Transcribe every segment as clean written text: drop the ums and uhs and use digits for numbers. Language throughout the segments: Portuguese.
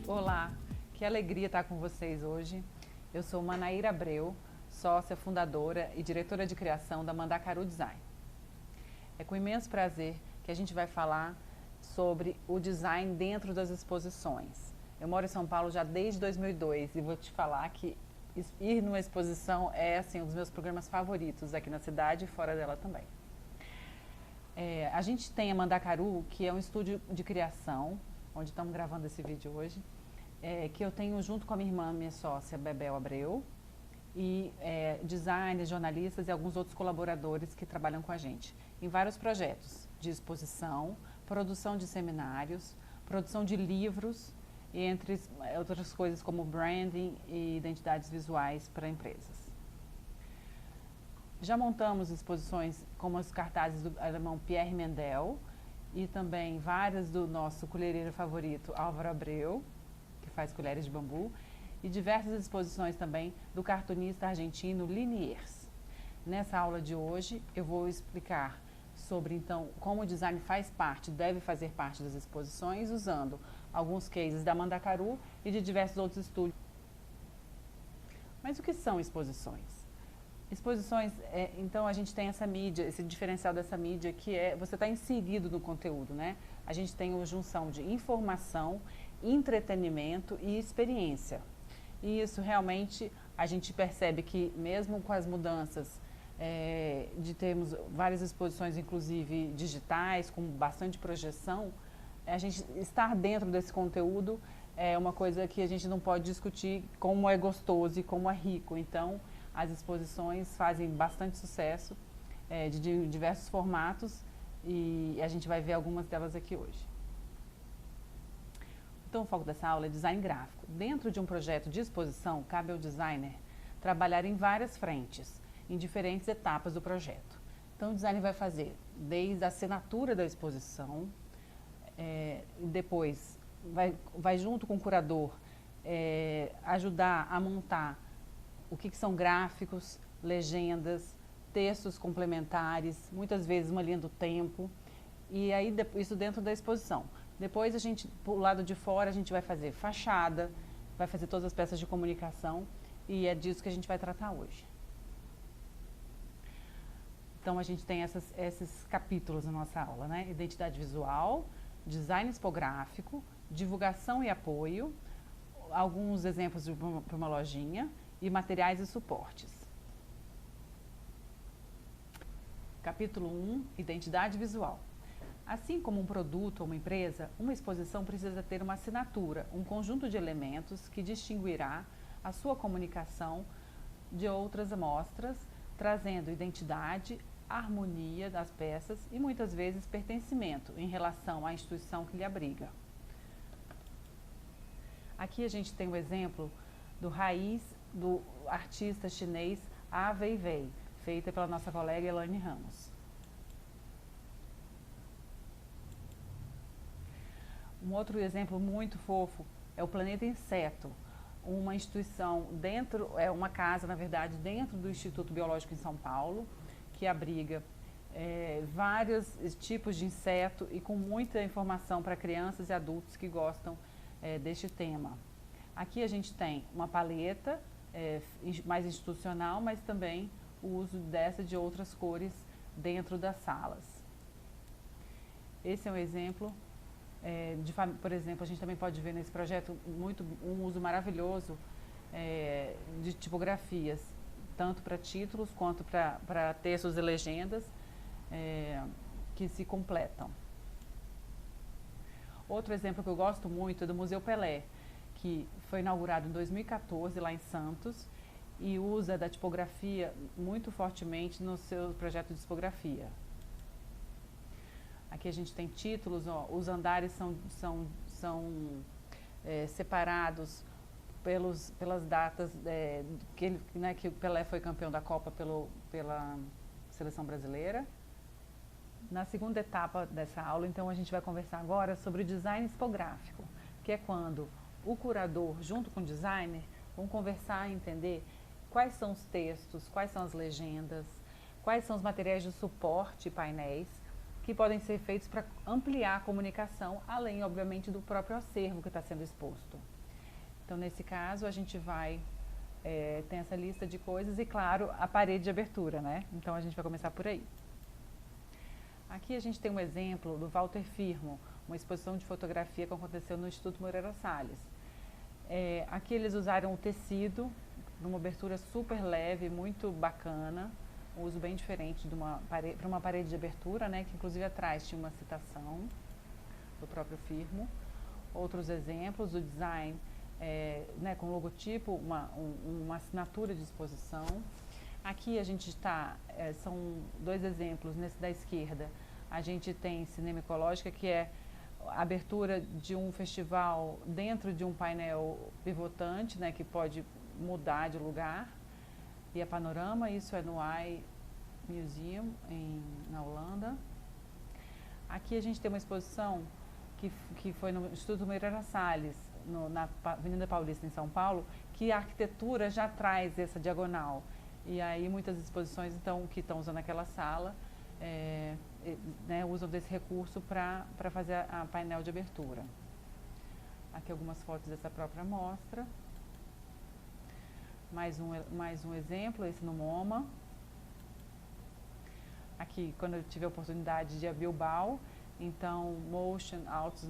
Olá, que alegria estar com vocês hoje. Eu sou Manaíra Abreu, sócia fundadora e diretora de criação da Mandacaru Design. É com imenso prazer que a gente vai falar sobre o design dentro das exposições. Eu moro em São Paulo já desde 2002 e vou te falar que ir numa exposição é assim, um dos meus programas favoritos aqui na cidade e fora dela também. A gente tem a Mandacaru, que é um estúdio de criação, onde estamos gravando esse vídeo hoje, que eu tenho junto com a minha irmã, minha sócia, Bebel Abreu, e designers, jornalistas e alguns outros colaboradores que trabalham com a gente em vários projetos de exposição, produção de seminários, produção de livros, e entre outras coisas como branding e identidades visuais para empresas. Já montamos exposições como os cartazes do alemão Pierre Mendel e também várias do nosso colhereiro favorito Álvaro Abreu, que faz colheres de bambu, e diversas exposições também do cartunista argentino Liniers. Nessa aula de hoje eu vou explicar sobre então como o design faz parte, deve fazer parte das exposições, usando alguns cases da Mandacaru e de diversos outros estúdios. Mas o que são exposições? Exposições, então a gente tem essa mídia, esse diferencial dessa mídia que você está inserido no conteúdo, né? A gente tem uma junção de informação, entretenimento e experiência. E isso realmente a gente percebe que mesmo com as mudanças de termos várias exposições, inclusive digitais, com bastante projeção, a gente estar dentro desse conteúdo é uma coisa que a gente não pode discutir como é gostoso e como é rico. Então, as exposições fazem bastante sucesso de diversos formatos e a gente vai ver algumas delas aqui hoje. Então, o foco dessa aula é design gráfico. Dentro de um projeto de exposição, cabe ao designer trabalhar em várias frentes, em diferentes etapas do projeto. Então, o designer vai fazer desde a assinatura da exposição, depois vai junto com o curador ajudar a montar o que são gráficos, legendas, textos complementares, muitas vezes uma linha do tempo, e aí isso dentro da exposição. Depois a gente, pro lado de fora, a gente vai fazer fachada, vai fazer todas as peças de comunicação, e é disso que a gente vai tratar hoje. Então a gente tem esses capítulos na nossa aula, né? Identidade visual, design expográfico, divulgação e apoio, alguns exemplos para uma lojinha, e materiais e suportes. Capítulo 1, identidade visual. Assim como um produto ou uma empresa, uma exposição precisa ter uma assinatura, um conjunto de elementos que distinguirá a sua comunicação de outras amostras, trazendo identidade, harmonia das peças e muitas vezes pertencimento em relação à instituição que lhe abriga. Aqui a gente tem o exemplo do raiz do artista chinês A Weiwei, feita pela nossa colega Elaine Ramos. Um outro exemplo muito fofo é o Planeta Inseto, uma instituição uma casa, na verdade, dentro do Instituto Biológico em São Paulo, que abriga vários tipos de inseto e com muita informação para crianças e adultos que gostam deste tema. Aqui a gente tem uma paleta mais institucional, mas também o uso de outras cores dentro das salas. Esse é um exemplo, por exemplo, a gente também pode ver nesse projeto um uso maravilhoso de tipografias, tanto para títulos quanto para textos e legendas que se completam. Outro exemplo que eu gosto muito é do Museu Pelé, que foi inaugurado em 2014 lá em Santos e usa da tipografia muito fortemente no seu projeto de tipografia. Aqui a gente tem títulos, os andares são separados pelas datas que o Pelé foi campeão da Copa pela seleção brasileira. Na segunda etapa dessa aula, então, a gente vai conversar agora sobre o design expográfico, que é quando o curador, junto com o designer, vão conversar e entender quais são os textos, quais são as legendas, quais são os materiais de suporte e painéis que podem ser feitos para ampliar a comunicação, além, obviamente, do próprio acervo que está sendo exposto. Então, nesse caso, a gente vai, tem essa lista de coisas e, claro, a parede de abertura, né? Então, a gente vai começar por aí. Aqui a gente tem um exemplo do Walter Firmo, uma exposição de fotografia que aconteceu no Instituto Moreira Salles. Aqui eles usaram o tecido, numa abertura super leve, muito bacana, um uso bem diferente para uma parede de abertura, né, que inclusive atrás tinha uma citação do próprio Firmo. Outros exemplos, o design né, com logotipo, uma assinatura de exposição. Aqui a gente são dois exemplos, nesse da esquerda, a gente tem Cinema Ecológica, que é a abertura de um festival dentro de um painel pivotante, né, que pode mudar de lugar, e a Panorama, isso é no Eye Museum, na Holanda. Aqui a gente tem uma exposição que foi no Instituto Moreira Salles, na Avenida Paulista, em São Paulo, que a arquitetura já traz essa diagonal. E aí muitas exposições então, que estão usando aquela sala né, usam desse recurso para fazer a painel de abertura. Aqui algumas fotos dessa própria mostra. Mais um exemplo, esse no MoMA. Aqui, quando eu tive a oportunidade de ir a Bilbao, então, Motion, Arts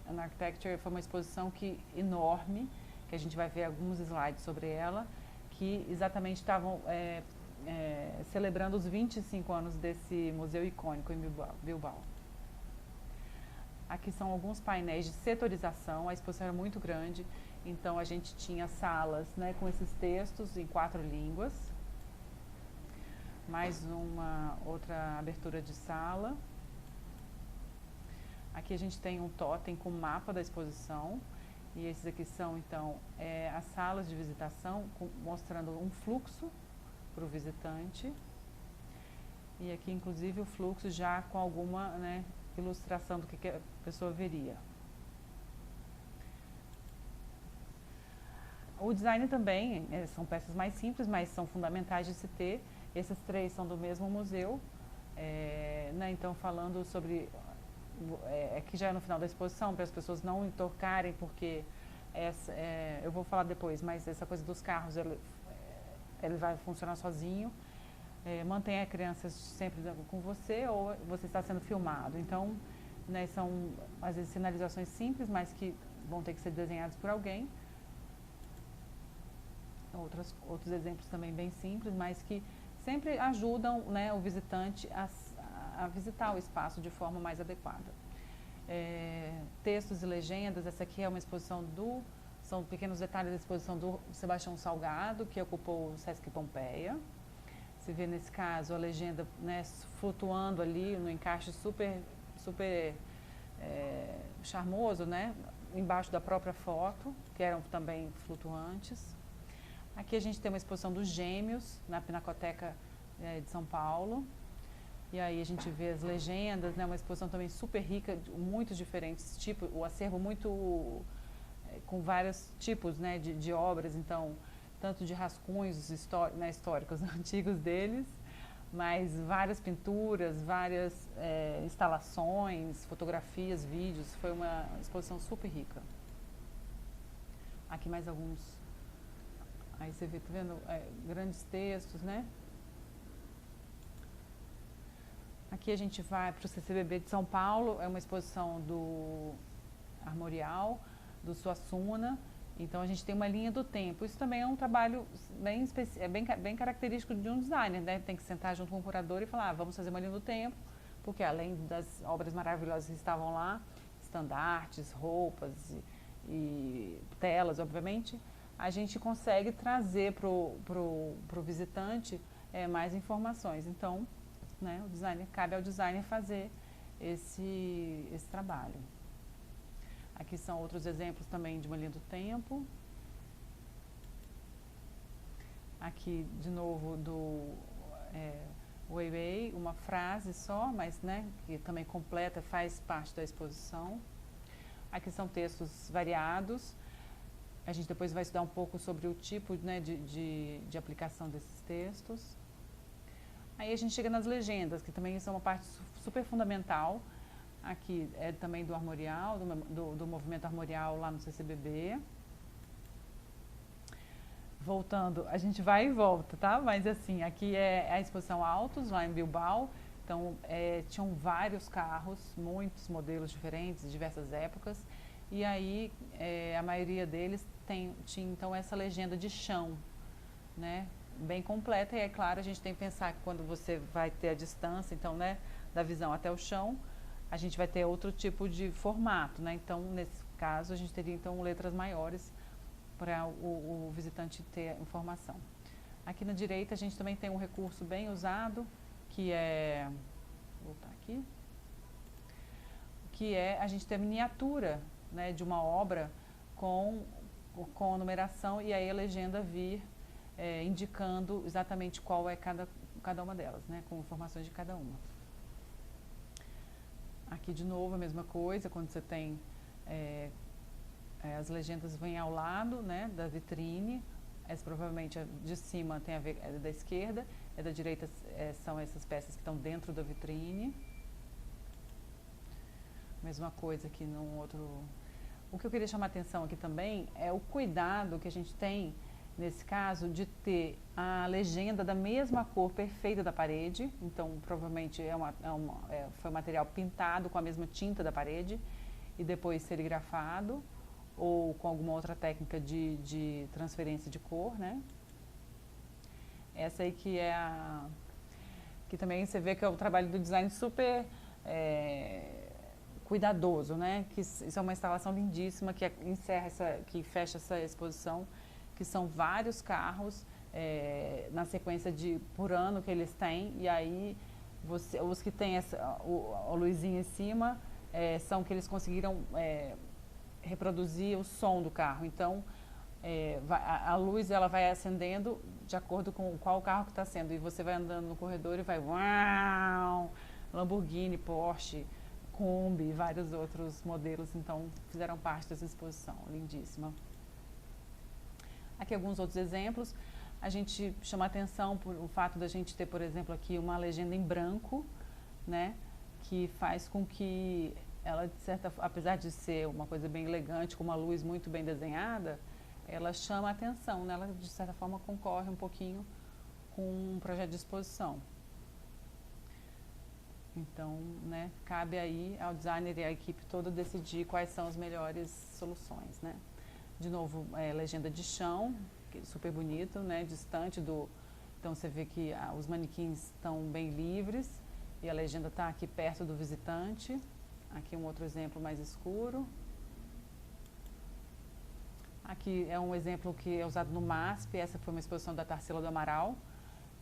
and Architecture foi uma exposição enorme, que a gente vai ver alguns slides sobre ela, que exatamente estavam celebrando os 25 anos desse museu icônico em Bilbao. Aqui são alguns painéis de setorização, a exposição era muito grande, então a gente tinha salas, né, com esses textos em 4 línguas. Mais uma outra abertura de sala. Aqui a gente tem um totem com mapa da exposição. E esses aqui são, então, as salas de visitação, mostrando um fluxo para o visitante. E aqui, inclusive, o fluxo já com alguma, né, ilustração do que a pessoa veria. O design também, são peças mais simples, mas são fundamentais de se ter. Esses 3 são do mesmo museu, né, então falando sobre... aqui já é no final da exposição, para as pessoas não tocarem, porque eu vou falar depois, mas essa coisa dos carros, ele vai funcionar sozinho. Mantenha a criança sempre com você ou você está sendo filmado. Então, né, são às vezes sinalizações simples, mas que vão ter que ser desenhadas por alguém. Outros exemplos também bem simples, mas que sempre ajudam, né, o visitante a visitar o espaço de forma mais adequada. Textos e legendas, essa aqui é uma exposição são pequenos detalhes da exposição do Sebastião Salgado, que ocupou o Sesc Pompeia. Você vê nesse caso a legenda, né, flutuando ali no encaixe super charmoso, né, embaixo da própria foto, que eram também flutuantes. Aqui a gente tem uma exposição dos Gêmeos, na Pinacoteca de São Paulo. E aí a gente vê as legendas, né, uma exposição também super rica, muitos diferentes tipos, o acervo muito com vários tipos, né, de obras, então, tanto de rascunhos históricos antigos deles, mas várias pinturas, várias instalações, fotografias, vídeos, foi uma exposição super rica. Aqui mais alguns, aí você vê, tá vendo, grandes textos, né? Aqui a gente vai para o CCBB de São Paulo, é uma exposição do Armorial, do Suassuna, então a gente tem uma linha do tempo. Isso também é um trabalho bem característico de um designer, né? Tem que sentar junto com o curador e falar, vamos fazer uma linha do tempo, porque além das obras maravilhosas que estavam lá, estandartes, roupas e telas, obviamente, a gente consegue trazer pro visitante mais informações. Então, né, cabe ao designer fazer esse trabalho. Aqui são outros exemplos também de uma linha do tempo. Aqui, de novo, do Weiwei, uma frase só, mas, né, que também completa, faz parte da exposição. Aqui são textos variados. A gente depois vai estudar um pouco sobre o tipo, né, de aplicação desses textos. Aí a gente chega nas legendas, que também são uma parte super fundamental. Aqui é também do Armorial, do movimento Armorial lá no CCBB. voltando, a gente vai e volta, tá? Mas assim, aqui é a exposição Autos, lá em Bilbao. Então, tinham vários carros, muitos modelos diferentes, de diversas épocas. E aí, a maioria deles tinha, então, essa legenda de chão, né? Bem completa. E, é claro, a gente tem que pensar que quando você vai ter a distância, então, né, da visão até o chão, a gente vai ter outro tipo de formato, né? Então, nesse caso, a gente teria, então, letras maiores para o visitante ter informação. Aqui na direita, a gente também tem um recurso bem usado, que é, vou voltar aqui, que é a gente ter miniatura, né, de uma obra com a numeração e aí a legenda vir indicando exatamente qual é cada uma delas, né, com informações de cada uma. Aqui de novo a mesma coisa, quando você tem as legendas vêm ao lado, né, da vitrine. Essa provavelmente de cima tem a ver é da esquerda, da direita são essas peças que estão dentro da vitrine. Mesma coisa aqui num outro. O que eu queria chamar a atenção aqui também é o cuidado que a gente tem nesse caso de ter a legenda da mesma cor perfeita da parede. Então provavelmente foi um material pintado com a mesma tinta da parede e depois serigrafado ou com alguma outra técnica de transferência de cor, né? Essa aí que é que também você vê que é o trabalho do design super cuidadoso, né? Que isso é uma instalação lindíssima que que fecha essa exposição, que são vários carros na sequência por ano que eles têm, e aí os que têm a luzinha em cima são que eles conseguiram reproduzir o som do carro. Então, a luz ela vai acendendo de acordo com qual carro que está sendo. E você vai andando no corredor e vai... Uau! Lamborghini, Porsche, Kombi, vários outros modelos. Então, fizeram parte dessa exposição. Lindíssima. Aqui alguns outros exemplos. A gente chama atenção por o fato da gente ter, por exemplo, aqui uma legenda em branco, né? Que faz com que ela, apesar de ser uma coisa bem elegante, com uma luz muito bem desenhada, ela chama a atenção, né? Ela, de certa forma, concorre um pouquinho com um projeto de exposição. Então, né, cabe aí ao designer e à equipe toda decidir quais são as melhores soluções, né? De novo, legenda de chão, super bonito, né? Distante do... Então, você vê que os manequins estão bem livres e a legenda está aqui perto do visitante. Aqui um outro exemplo mais escuro. Aqui é um exemplo que é usado no MASP. Essa foi uma exposição da Tarsila do Amaral.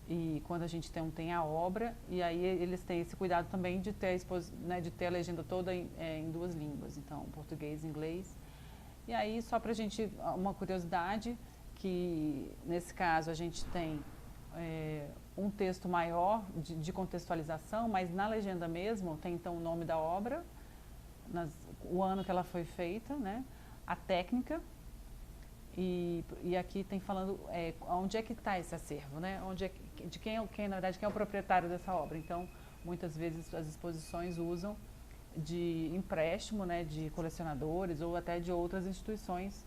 E quando a gente tem a obra, e aí eles têm esse cuidado também de ter a legenda toda em duas línguas, então português e inglês. E aí, só para a gente, uma curiosidade, que nesse caso a gente tem um texto maior de contextualização, mas na legenda mesmo tem então o nome da obra, o ano que ela foi feita, né, a técnica, e aqui tem falando onde é que está esse acervo, né, na verdade, quem é o proprietário dessa obra. Então, muitas vezes as exposições usam de empréstimo, né, de colecionadores ou até de outras instituições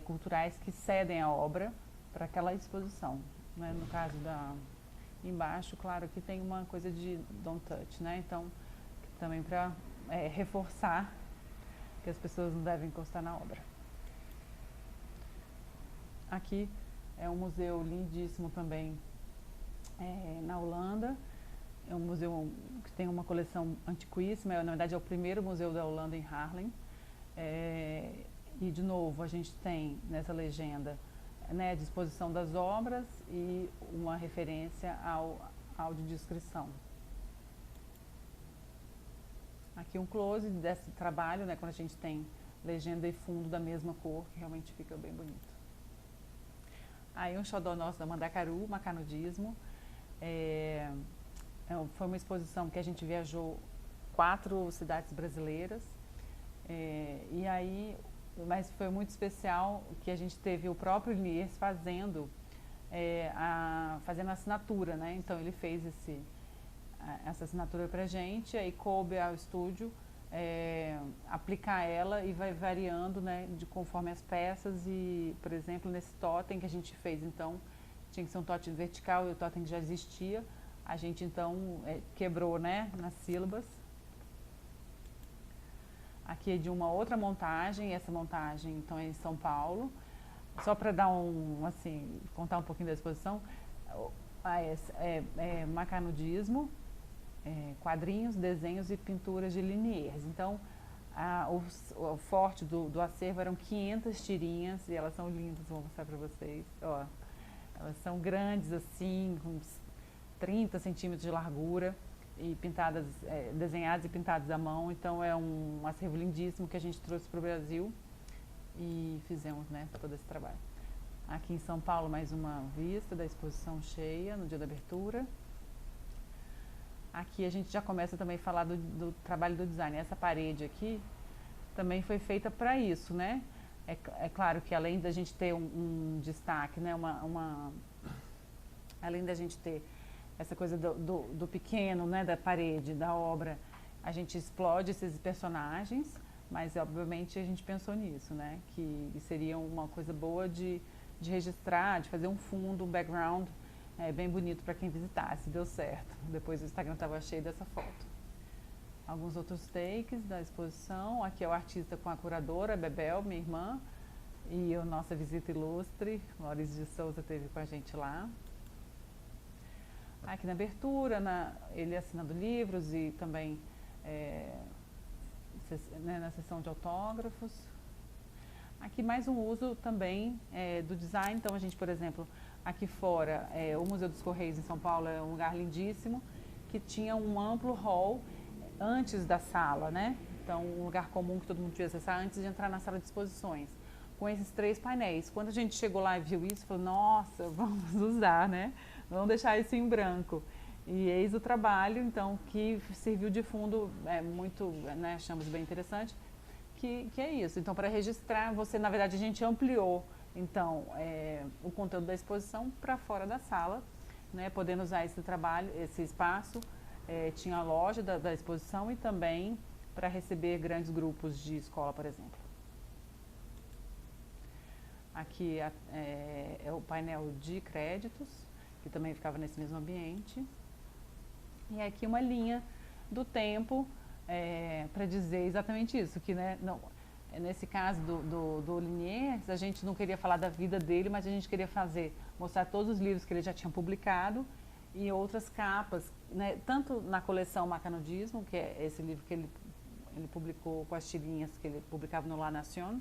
culturais que cedem a obra para aquela exposição, né. No caso embaixo, claro, aqui tem uma coisa de don't touch, né, então também para reforçar que as pessoas não devem encostar na obra. Aqui é um museu lindíssimo também na Holanda. É um museu que tem uma coleção antiquíssima, na verdade é o primeiro museu da Holanda em Haarlem. E de novo a gente tem nessa legenda, né, a disposição das obras e uma referência ao audiodescrição. Aqui um close desse trabalho, né, quando a gente tem legenda e fundo da mesma cor, que realmente fica bem bonito. Aí um xodó nosso da Mandacaru, Macanudismo. Foi uma exposição que a gente viajou 4 cidades brasileiras. E aí, mas foi muito especial que a gente teve o próprio Liers fazendo a assinatura, né? Então ele fez essa assinatura pra gente, aí coube ao estúdio aplicar ela e vai variando, né, conforme as peças. E, por exemplo, nesse totem que a gente fez, então, tinha que ser um totem vertical e o totem que já existia. A gente, então, quebrou, né, nas sílabas. Aqui é de uma outra montagem, essa montagem, então, é em São Paulo. Só para dar assim, contar um pouquinho da exposição, macanudismo, quadrinhos, desenhos e pinturas de Liniers. Então, o forte do acervo eram 500 tirinhas, e elas são lindas, vou mostrar para vocês. Ó, elas são grandes assim, com uns 30 centímetros de largura, e pintadas, desenhadas e pintadas à mão. Então é um acervo lindíssimo que a gente trouxe para o Brasil e fizemos, né, todo esse trabalho. Aqui em São Paulo, mais uma vista da exposição cheia no dia da abertura. Aqui a gente já começa também a falar do trabalho do design. Essa parede aqui também foi feita para isso, né? É claro que além da gente ter um destaque, né, além da gente ter essa coisa do pequeno, né, da parede, da obra, a gente explode esses personagens, mas obviamente a gente pensou nisso, né, que seria uma coisa boa de registrar, de fazer um fundo, um background bem bonito para quem visitasse. Deu certo. Depois o Instagram estava cheio dessa foto. Alguns outros takes da exposição. Aqui é o artista com a curadora, Bebel, minha irmã, e a nossa visita ilustre, Maurício de Souza, esteve com a gente lá. Aqui na abertura, ele assinando livros e também na sessão de autógrafos. Aqui mais um uso também do design. Então a gente, por exemplo, aqui fora, o Museu dos Correios em São Paulo é um lugar lindíssimo, que tinha um amplo hall antes da sala, né? Então um lugar comum que todo mundo podia acessar antes de entrar na sala de exposições, com esses 3 painéis. Quando a gente chegou lá e viu isso, falou, nossa, vamos usar, né? Vamos deixar isso em branco. E eis o trabalho, então, que serviu de fundo, muito, né, achamos bem interessante, que é isso. Então, para registrar, na verdade, a gente ampliou, então, o conteúdo da exposição para fora da sala, né, podendo usar esse trabalho, esse espaço. Tinha a loja da exposição e também para receber grandes grupos de escola, por exemplo. Aqui é o painel de créditos, que também ficava nesse mesmo ambiente. E aqui uma linha do tempo para dizer exatamente isso, que, né, nesse caso do Liniers, a gente não queria falar da vida dele, mas a gente queria mostrar todos os livros que ele já tinha publicado e outras capas, né, tanto na coleção Macanudismo, que é esse livro que ele publicou com as tirinhas que ele publicava no La Nation,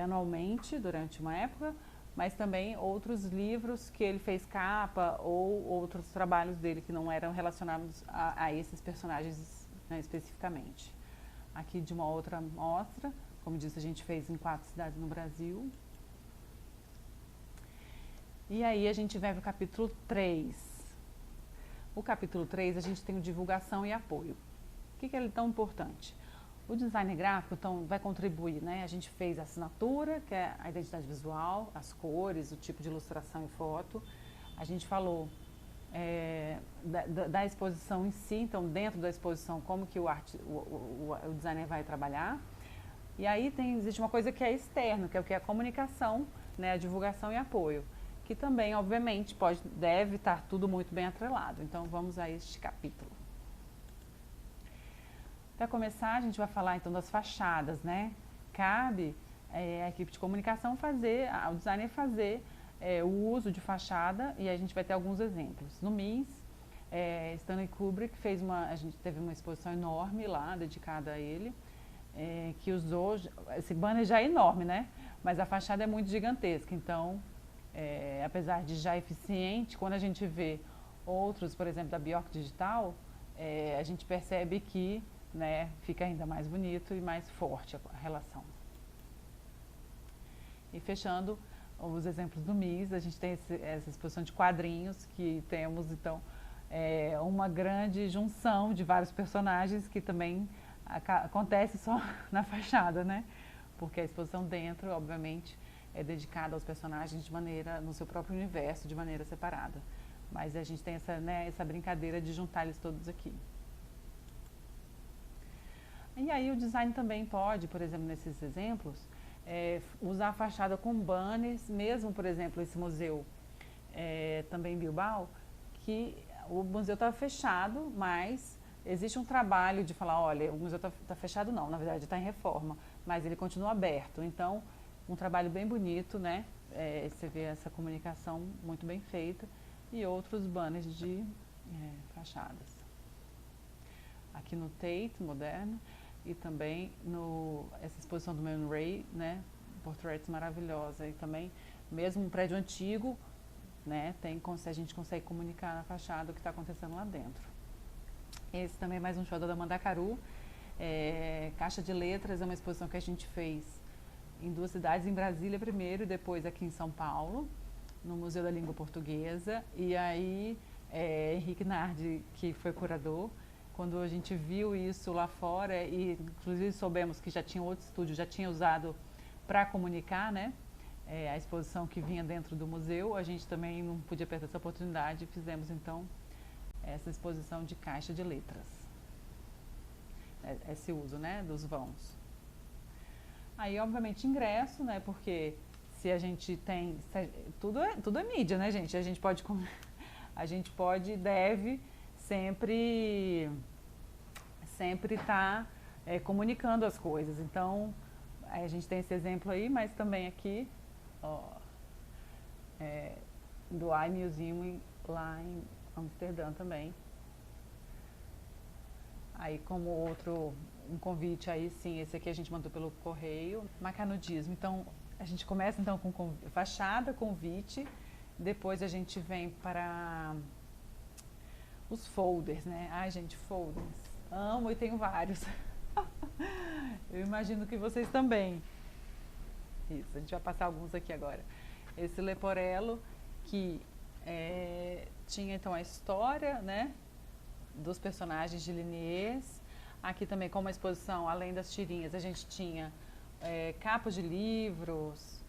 anualmente, durante uma época, mas também outros livros que ele fez capa ou outros trabalhos dele que não eram relacionados a esses personagens, né, especificamente. Aqui de uma outra mostra, como disse, a gente fez em 4 cidades no Brasil. E aí a gente vai para o capítulo 3. O capítulo 3 a gente tem o divulgação e apoio. Por que ele é tão importante? O design gráfico, então, vai contribuir, né? A gente fez a assinatura, que é a identidade visual, as cores, o tipo de ilustração e foto. A gente falou da exposição em si, então, dentro da exposição, como que o designer vai trabalhar. E aí existe uma coisa que é externo, que é o que é a comunicação, né? A divulgação e apoio, que também, obviamente, deve estar tudo muito bem atrelado. Então, vamos a este capítulo. Para começar, a gente vai falar então das fachadas, né? Cabe a equipe de comunicação o designer fazer o uso de fachada, e a gente vai ter alguns exemplos. No MIS, Stanley Kubrick a gente teve uma exposição enorme lá, dedicada a ele, que usou, esse banner já é enorme, né? Mas a fachada é muito gigantesca, então, apesar de já eficiente, quando a gente vê outros, por exemplo, da Bjork Digital, a gente percebe que, né, fica ainda mais bonito e mais forte a relação. E fechando os exemplos do MIS, a gente tem essa exposição de quadrinhos, que temos então uma grande junção de vários personagens, que também acontece só na fachada, né? Porque a exposição dentro, obviamente, é dedicada aos personagens no seu próprio universo, de maneira separada. Mas a gente tem essa brincadeira de juntar eles todos aqui. E aí o design também pode, por exemplo, nesses exemplos, usar a fachada com banners, mesmo, por exemplo, esse museu também em Bilbao, que o museu estava fechado, mas existe um trabalho de falar, olha, o museu está fechado não, na verdade está em reforma, mas ele continua aberto. Então, um trabalho bem bonito, né? Você vê essa comunicação muito bem feita e outros banners de fachadas. Aqui no Tate Moderno e também essa exposição do Man Ray, né? Portraits maravilhosa e também, mesmo um prédio antigo, né? A gente consegue comunicar na fachada o que está acontecendo lá dentro. Esse também é mais um show da Mandacaru. Caixa de Letras é uma exposição que a gente fez em 2 cidades, em Brasília primeiro e depois aqui em São Paulo, no Museu da Língua Portuguesa. E aí, Henrique Nardi, que foi curador, quando a gente viu isso lá fora e inclusive soubemos que já tinha outro estúdio, já tinha usado para comunicar, né? A exposição que vinha dentro do museu, a gente também não podia perder essa oportunidade e fizemos então essa exposição de caixa de letras. Esse uso, né, dos vãos. Aí, obviamente, ingresso, né, porque se a gente tem... tudo é mídia, né, gente? A gente pode e deve sempre estar comunicando as coisas. Então, a gente tem esse exemplo aí, mas também aqui, ó, do iMuseum lá em Amsterdã também. Aí como um convite aí sim, esse aqui a gente mandou pelo correio, macanudismo. Então a gente começa então com fachada, convite, depois a gente vem para os folders, né? Ai gente, folders, amo e tenho vários. Eu imagino que vocês também. Isso, a gente vai passar alguns aqui agora. Esse Leporello que tinha então a história, né, dos personagens de Liniers. Aqui também, como uma exposição, além das tirinhas, a gente tinha capas de livros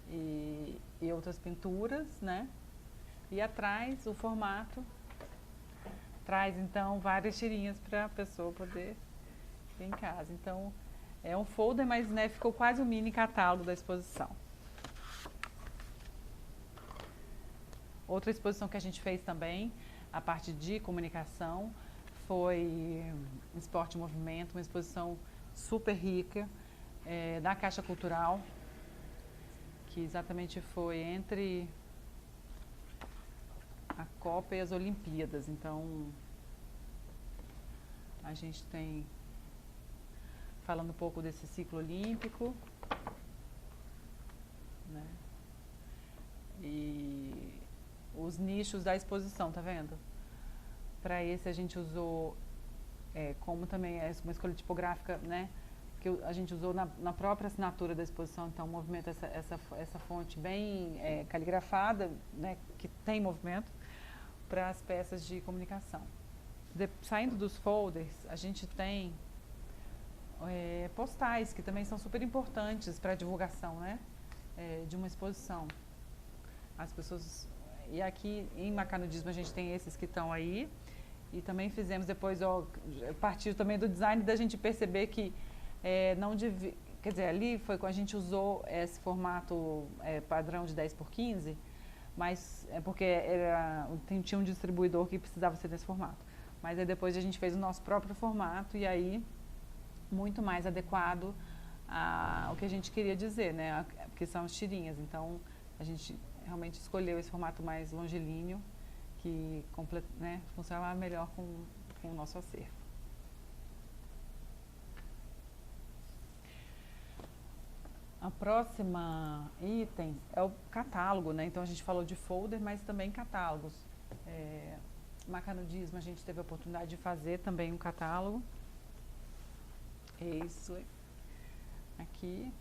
e outras pinturas, né? E atrás, o formato traz, então, várias tirinhas para a pessoa poder ter em casa. Então, é um folder, mas né, ficou quase um mini catálogo da exposição. Outra exposição que a gente fez também, a parte de comunicação, foi Esporte e Movimento, uma exposição super rica da Caixa Cultural, que exatamente foi entre a Copa e as Olimpíadas. Então, a gente tem, falando um pouco desse ciclo olímpico, né? E os nichos da exposição, tá vendo? Para esse a gente usou, como também é uma escolha tipográfica, né? Que a gente usou na própria assinatura da exposição, então movimento essa fonte bem caligrafada, né? Que tem movimento para as peças de comunicação. Saindo dos folders, a gente tem postais que também são super importantes para a divulgação, né? De uma exposição. As pessoas... E aqui em Macanudismo a gente tem esses que estão aí. E também fizemos depois, partiu também do design da gente perceber que não devia... Quer dizer, ali foi quando a gente usou esse formato padrão de 10x15, mas é porque tinha um distribuidor que precisava ser desse formato. Mas aí depois a gente fez o nosso próprio formato e aí muito mais adequado ao que a gente queria dizer, né? Porque são as tirinhas. Então a gente realmente escolheu esse formato mais longilíneo que né, funcionava melhor com o nosso acervo. A próxima item é o catálogo, né? Então a gente falou de folder, mas também catálogos. Macanudismo, a gente teve a oportunidade de fazer também um catálogo. Isso aqui.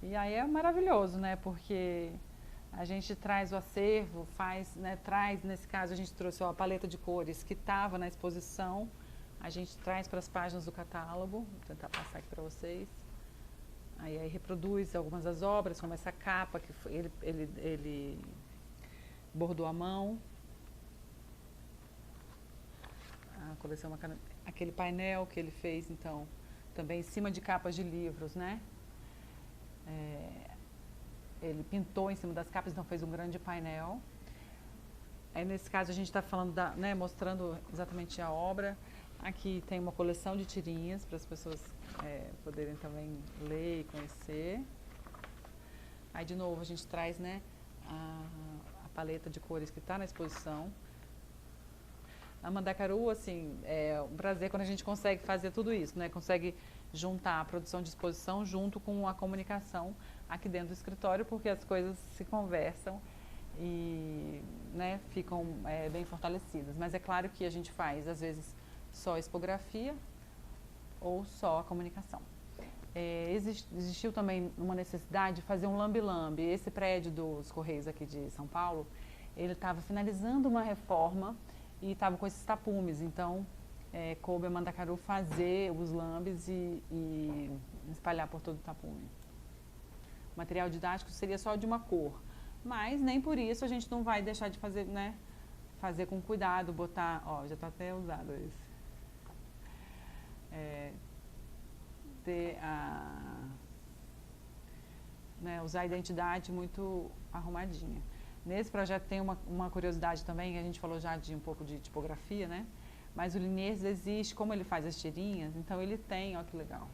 E aí é maravilhoso, né? Porque a gente traz o acervo, nesse caso a gente trouxe a paleta de cores que estava na exposição, a gente traz para as páginas do catálogo, vou tentar passar aqui para vocês. Aí reproduz algumas das obras, como essa capa que ele bordou à mão. A coleção aquele painel que ele fez, então, também em cima de capas de livros, né? Ele pintou em cima das capas, então fez um grande painel. Aí, nesse caso, a gente está falando, né, mostrando exatamente a obra. Aqui tem uma coleção de tirinhas para as pessoas poderem também ler e conhecer. Aí, de novo, a gente traz, né, a paleta de cores que está na exposição. A Mandacaru, assim, é um prazer quando a gente consegue fazer tudo isso, né? Consegue juntar a produção de exposição junto com a comunicação aqui dentro do escritório, porque as coisas se conversam e, né, ficam bem fortalecidas. Mas é claro que a gente faz, às vezes, só a expografia ou só a comunicação. Existiu também uma necessidade de fazer um lambe-lambe. Esse prédio dos Correios aqui de São Paulo, ele estava finalizando uma reforma e estava com esses tapumes, então coube a Mandacaru fazer os lambes e espalhar por todo o tapume. O material didático seria só de uma cor, mas nem por isso a gente não vai deixar de fazer, né? Fazer com cuidado, botar, ó, já está até usado esse. Ter usar a identidade muito arrumadinha. Nesse projeto tem uma curiosidade também, a gente falou já de um pouco de tipografia, né? Mas o Liniers existe, como ele faz as tirinhas, então ele tem, ó que legal.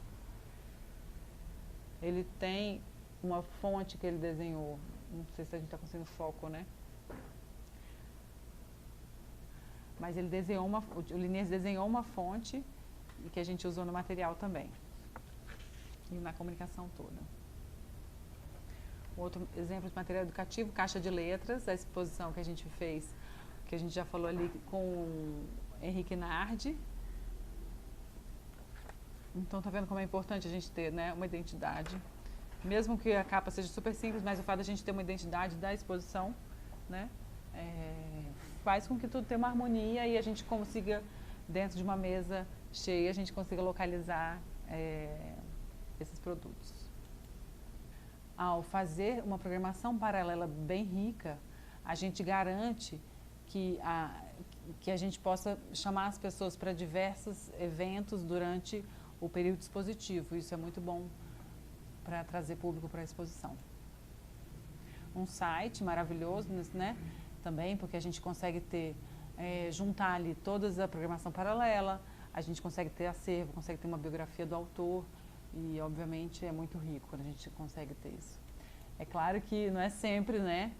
Ele tem uma fonte que ele desenhou, não sei se a gente está conseguindo foco, né? Mas ele desenhou o Liniers desenhou uma fonte e que a gente usou no material também. E na comunicação toda. Outro exemplo de material educativo, caixa de letras, a exposição que a gente fez, que a gente já falou ali com Henrique Nardi. Então, tá vendo como é importante a gente ter, né, uma identidade. Mesmo que a capa seja super simples, mas o fato de a gente ter uma identidade da exposição, né, faz com que tudo tenha uma harmonia e a gente consiga, dentro de uma mesa cheia, a gente consiga localizar esses produtos. Ao fazer uma programação paralela bem rica, a gente garante que a gente possa chamar as pessoas para diversos eventos durante o período expositivo. Isso é muito bom para trazer público para a exposição. Um site maravilhoso, né? Também, porque a gente consegue ter, juntar ali toda a programação paralela, a gente consegue ter acervo, consegue ter uma biografia do autor e, obviamente, é muito rico quando a gente consegue ter isso. É claro que não é sempre, né?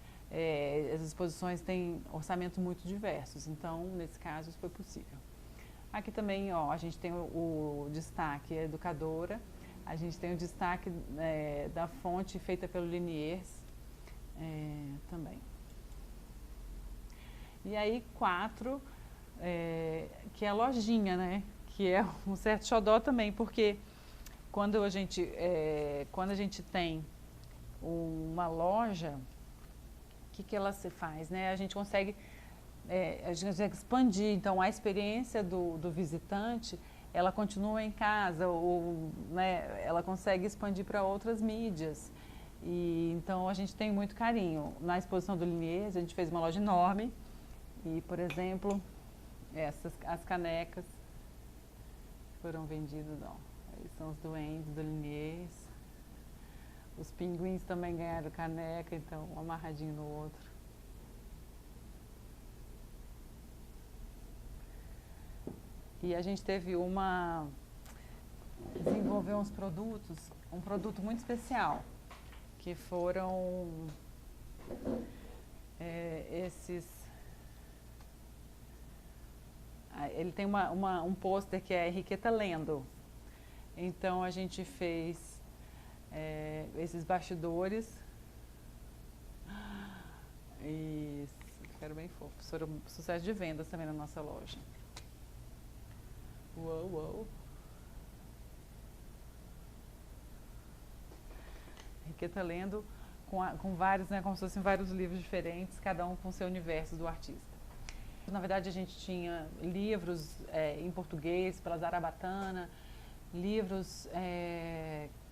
As exposições têm orçamentos muito diversos, então, nesse caso, isso foi possível. Aqui também, ó, a gente tem o destaque educadora, a gente tem o destaque da fonte feita pelo Liniers também. E aí, 4, que é a lojinha, né? Que é um certo xodó também, porque quando a gente tem uma loja, o que ela se faz, né? A gente consegue expandir, então a experiência do visitante, ela continua em casa, ou, né, ela consegue expandir para outras mídias. E então a gente tem muito carinho. Na exposição do Liniers, a gente fez uma loja enorme e, por exemplo, as canecas foram vendidas, ó. Aí são os duendes do Liniers. Os pinguins também ganharam caneca, então um amarradinho no outro. E a gente teve desenvolveu uns produtos, um produto muito especial, que foram esses. Ele tem um pôster que é Henriqueta lendo. Então a gente fez esses bastidores. E ficaram bem fofos. Foram sucesso de vendas também na nossa loja. Uou, uou. Henriqueta lendo com vários, né, como se fossem vários livros diferentes, cada um com seu universo do artista. Na verdade, a gente tinha livros em português pela Zarabatana, livros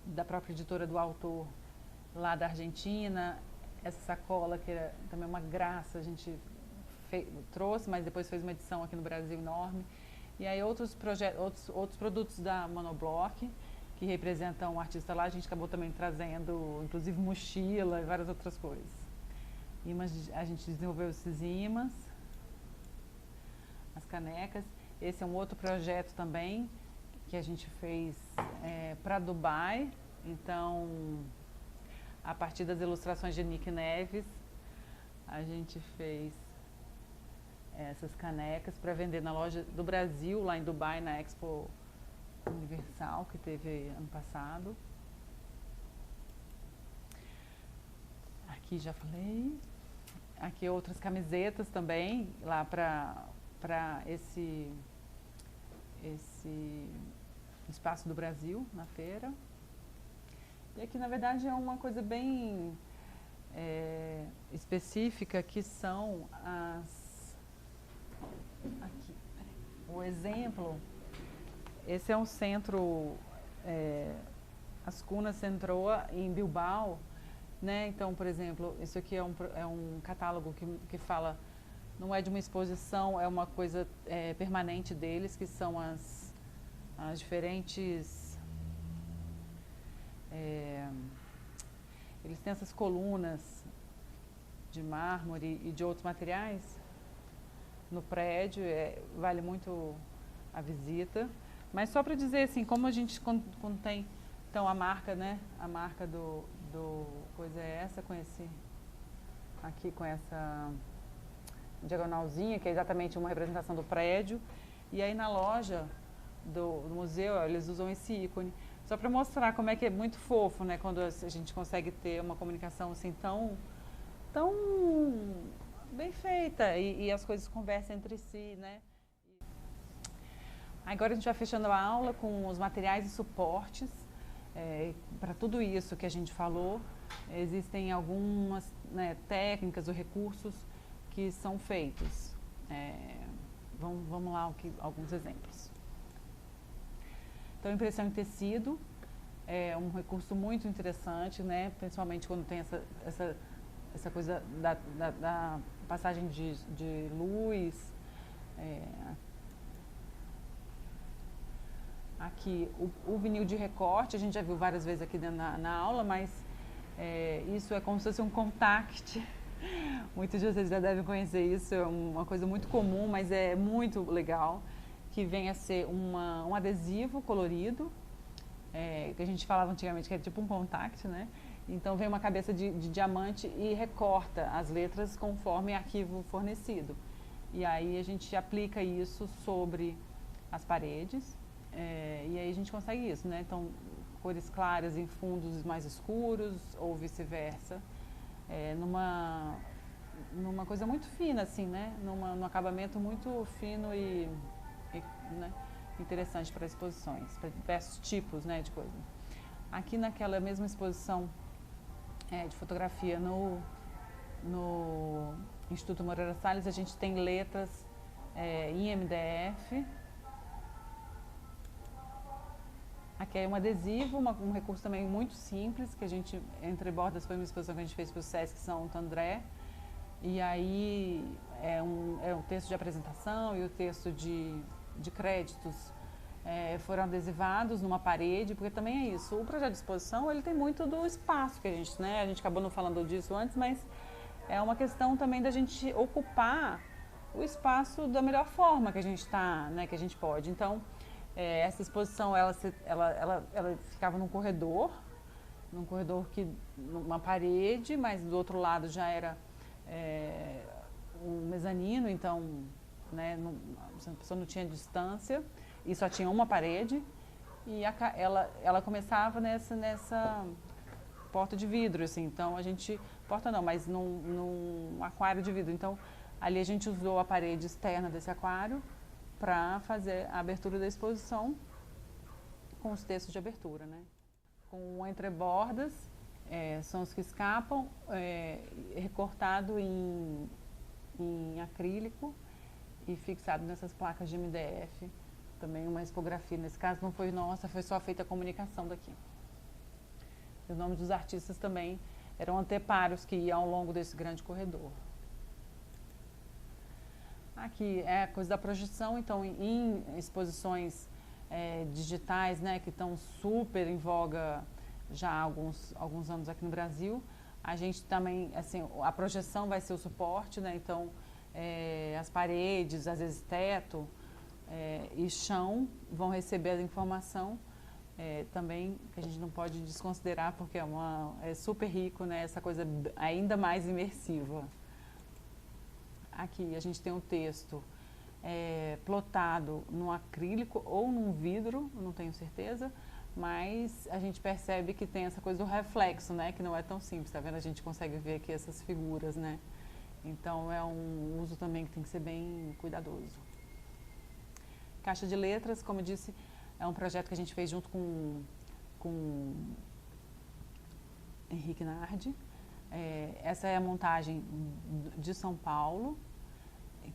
da própria editora do autor lá da Argentina, essa sacola que era também uma graça, a gente trouxe, mas depois fez uma edição aqui no Brasil enorme. E aí outros produtos da Monoblock, que representam o artista lá, a gente acabou também trazendo, inclusive mochila e várias outras coisas. Imãs, a gente desenvolveu esses imãs, as canecas. Esse é um outro projeto também que a gente fez para Dubai. Então, a partir das ilustrações de Nick Neves, a gente fez essas canecas para vender na loja do Brasil, lá em Dubai, na Expo Universal, que teve ano passado. Aqui já falei. Aqui outras camisetas também, lá para esse espaço do Brasil, na feira. E aqui, na verdade, é uma coisa bem específica, que são aqui, o exemplo. Esse é um centro, As Cunas Centroa, em Bilbao, né? Então, por exemplo, isso aqui é um catálogo que fala, não é de uma exposição, é uma coisa permanente deles, que são as diferentes... eles têm essas colunas de mármore e de outros materiais no prédio, vale muito a visita. Mas só para dizer assim, como a gente quando tem, então a marca, né? A marca do coisa é essa, com essa diagonalzinha, que é exatamente uma representação do prédio. E aí na loja do museu, eles usam esse ícone. Só para mostrar como é que é muito fofo, né? Quando a gente consegue ter uma comunicação assim tão bem feita e as coisas conversam entre si, né? Agora a gente vai fechando a aula com os materiais e suportes. Para tudo isso que a gente falou, existem algumas técnicas ou recursos que são feitos. Vamos lá, alguns exemplos. Então, impressão em tecido é um recurso muito interessante, né? Principalmente quando tem essa coisa da passagem de luz. Aqui, o vinil de recorte, a gente já viu várias vezes aqui dentro na aula, mas isso é como se fosse um contact. Muitos de vocês já devem conhecer isso, é uma coisa muito comum, mas é muito legal, que vem a ser um adesivo colorido, que a gente falava antigamente que era tipo um contact, né? Então vem uma cabeça de diamante e recorta as letras conforme arquivo fornecido. E aí a gente aplica isso sobre as paredes. E aí a gente consegue isso, né? Então, cores claras em fundos mais escuros ou vice-versa, numa coisa muito fina, assim, né? Num acabamento muito fino e né? Interessante para exposições, para diversos tipos, né, de coisa. Aqui naquela mesma exposição de fotografia no Instituto Moreira Salles, a gente tem letras em MDF. Aqui é um adesivo, um recurso também muito simples, que a gente, entre bordas, foi uma exposição que a gente fez para o Sesc Santo André. E aí é um texto de apresentação e o texto de créditos foram adesivados numa parede, porque também é isso. O projeto de exposição, ele tem muito do espaço que a gente acabou não falando disso antes, mas é uma questão também da gente ocupar o espaço da melhor forma que a gente está, né, que a gente pode. Então, essa exposição, ela ficava num corredor numa parede, mas do outro lado já era um mezanino, então, né, a pessoa não tinha distância e só tinha uma parede, e ela começava nessa porta de vidro, assim. Então a gente, porta não, mas num aquário de vidro. Então ali a gente usou a parede externa desse aquário para fazer a abertura da exposição com os textos de abertura, né? Com entrebordas, são os que escapam, recortado em acrílico e fixado nessas placas de MDF. Também uma expografia, nesse caso não foi nossa, foi só feita a comunicação daqui. Os nomes dos artistas também eram anteparos que iam ao longo desse grande corredor. Aqui é a coisa da projeção, então em exposições digitais, né, que estão super em voga já há alguns anos aqui no Brasil, a gente também, assim, a projeção vai ser o suporte, né, então as paredes, às vezes teto e chão vão receber a informação também, que a gente não pode desconsiderar, porque é super rico, né, essa coisa ainda mais imersiva. Aqui a gente tem um texto plotado num acrílico ou num vidro, não tenho certeza, mas a gente percebe que tem essa coisa do reflexo, né, que não é tão simples, tá vendo? A gente consegue ver aqui essas figuras, né? Então é um uso também que tem que ser bem cuidadoso. Caixa de letras, como eu disse, é um projeto que a gente fez junto com Henrique Nardi. Essa é a montagem de São Paulo,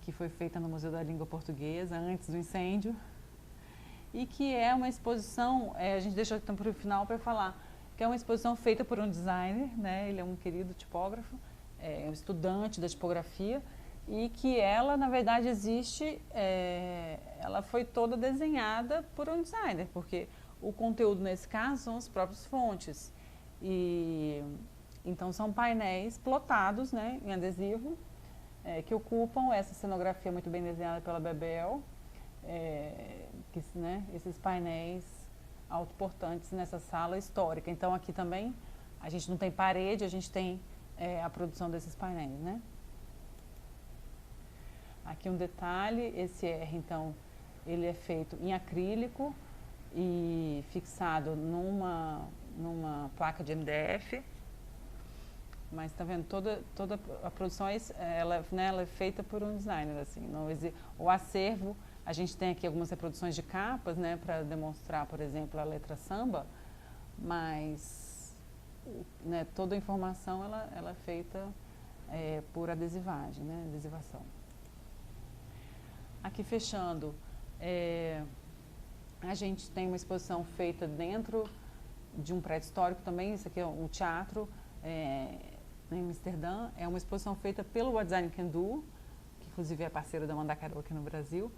que foi feita no Museu da Língua Portuguesa antes do incêndio, e que é uma exposição, a gente deixou então para o final para falar, que é uma exposição feita por um designer, né? Ele é um querido tipógrafo, um estudante da tipografia, e que ela, na verdade, existe, ela foi toda desenhada por um designer, porque o conteúdo, nesse caso, são as próprias fontes. E então são painéis plotados, né, em adesivo, que ocupam essa cenografia muito bem desenhada pela Bebel, né, esses painéis autoportantes nessa sala histórica. Então aqui também a gente não tem parede, a gente tem a produção desses painéis, né? Aqui um detalhe, esse R, então, ele é feito em acrílico e fixado numa placa de MDF. Mas tá vendo, toda a produção ela é feita por um designer, assim. Não o acervo, a gente tem aqui algumas reproduções de capas, né, para demonstrar, por exemplo, a letra samba, mas né, toda a informação ela é feita por adesivagem, né, adesivação. Aqui fechando, a gente tem uma exposição feita dentro de um prédio histórico também, isso aqui é um teatro em Amsterdã, é uma exposição feita pelo What Design Can Do, que inclusive é parceiro da Mandacaru aqui no Brasil,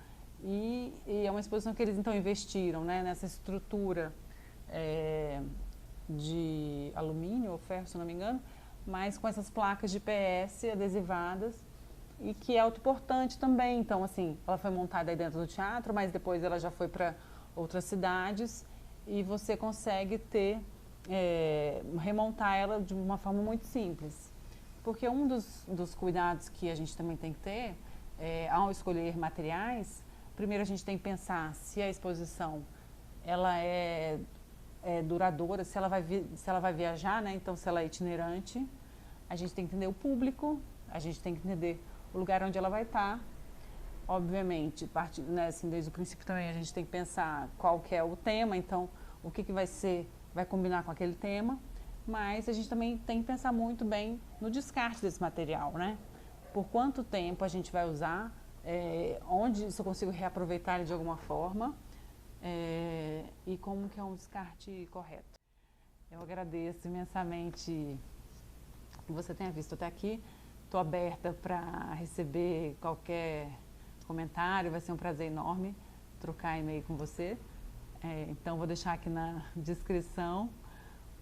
e é uma exposição que eles então investiram, né, nessa estrutura de alumínio ou ferro, se não me engano, mas com essas placas de PS adesivadas, e que é autoportante também. Então, assim, ela foi montada aí dentro do teatro, mas depois ela já foi para outras cidades e você consegue remontar ela de uma forma muito simples. Porque um dos cuidados que a gente também tem que ter ao escolher materiais, primeiro a gente tem que pensar se a exposição ela é duradoura, se ela vai viajar, né? Então, se ela é itinerante, a gente tem que entender o público, a gente tem que entender o lugar onde ela vai estar. Obviamente, né, assim, desde o princípio também a gente tem que pensar qual que é o tema, então o que vai combinar com aquele tema, mas a gente também tem que pensar muito bem no descarte desse material, né? Por quanto tempo a gente vai usar, onde se eu consigo reaproveitar ele de alguma forma, e como que é um descarte correto. Eu agradeço imensamente que você tenha visto até aqui. Estou aberta para receber qualquer comentário, vai ser um prazer enorme trocar e-mail com você. Então, vou deixar aqui na descrição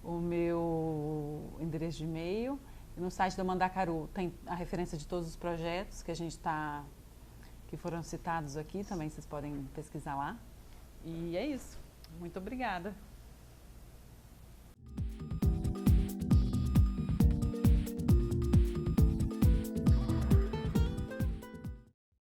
o meu endereço de e-mail. No site da Mandacaru tem a referência de todos os projetos que foram citados aqui, também vocês podem pesquisar lá. E é isso. Muito obrigada.